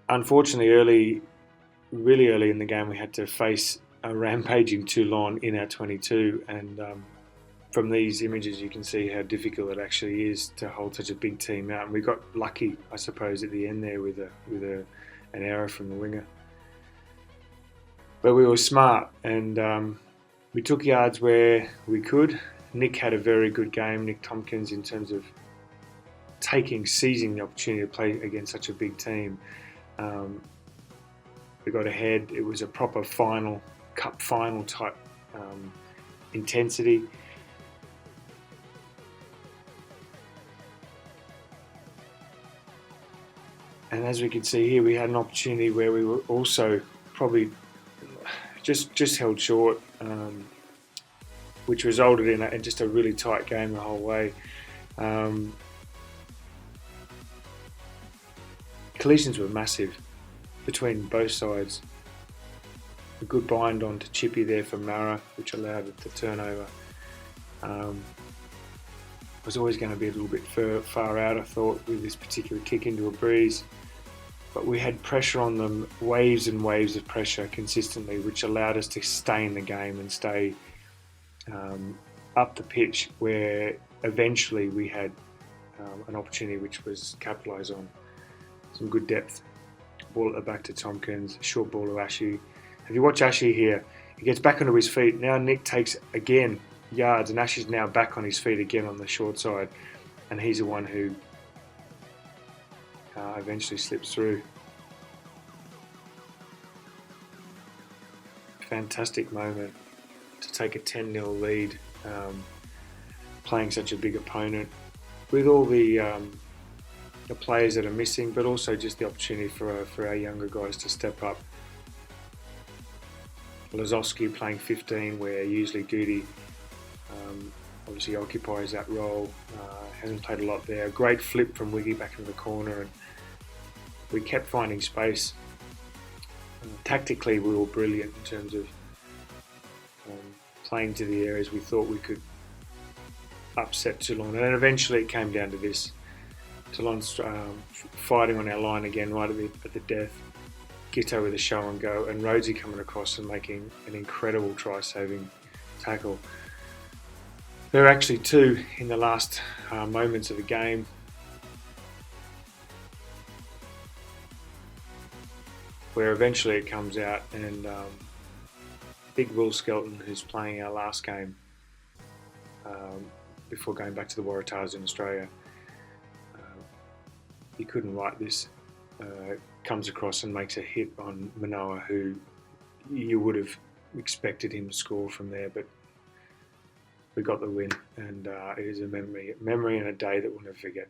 unfortunately, really early in the game, we had to face a rampaging Toulon in our 22, and from these images you can see how difficult it actually is to hold such a big team out. And we got lucky, I suppose, at the end there with an error from the winger. But we were smart, and we took yards where we could. Nick had a very good game, Nick Tompkins, in terms of seizing the opportunity to play against such a big team. We got ahead. It was a proper cup final type intensity. And as we can see here, we had an opportunity where we were also probably just held short, which resulted in just a really tight game the whole way. Collisions were massive between both sides. A good bind on to Chippy there for Mara, which allowed the turnover. Was always going to be a little bit far out, I thought, with this particular kick into a breeze. But we had pressure on them, waves and waves of pressure consistently, which allowed us to stay in the game and stay up the pitch, where eventually we had an opportunity which was capitalised on. Some good depth. Ball at the back to Tompkins, short ball to Ashy. If you watch Ashy here, he gets back onto his feet. Now Nick takes again yards, and Ashy's now back on his feet again on the short side, and he's the one who eventually slips through. Fantastic moment to take a 10-0 lead, playing such a big opponent, with all the players that are missing, but also just the opportunity for our younger guys to step up. Lazowski playing 15, where usually Goody obviously occupies that role. Hasn't played a lot there. Great flip from Wiggy back into the corner, and we kept finding space. Tactically, we were brilliant in terms of playing to the areas we thought we could upset Toulon. And then eventually it came down to this. Toulon's fighting on our line again right at the death. Gitto with a show and go, and Rhodesy coming across and making an incredible try-saving tackle. There were actually two in the last moments of the game. Where eventually it comes out, and Big Will Skelton, who's playing our last game before going back to the Waratahs in Australia, he couldn't write this, comes across and makes a hit on Manoa, who you would have expected him to score from there, but we got the win, and it is a memory and a day that we'll never forget.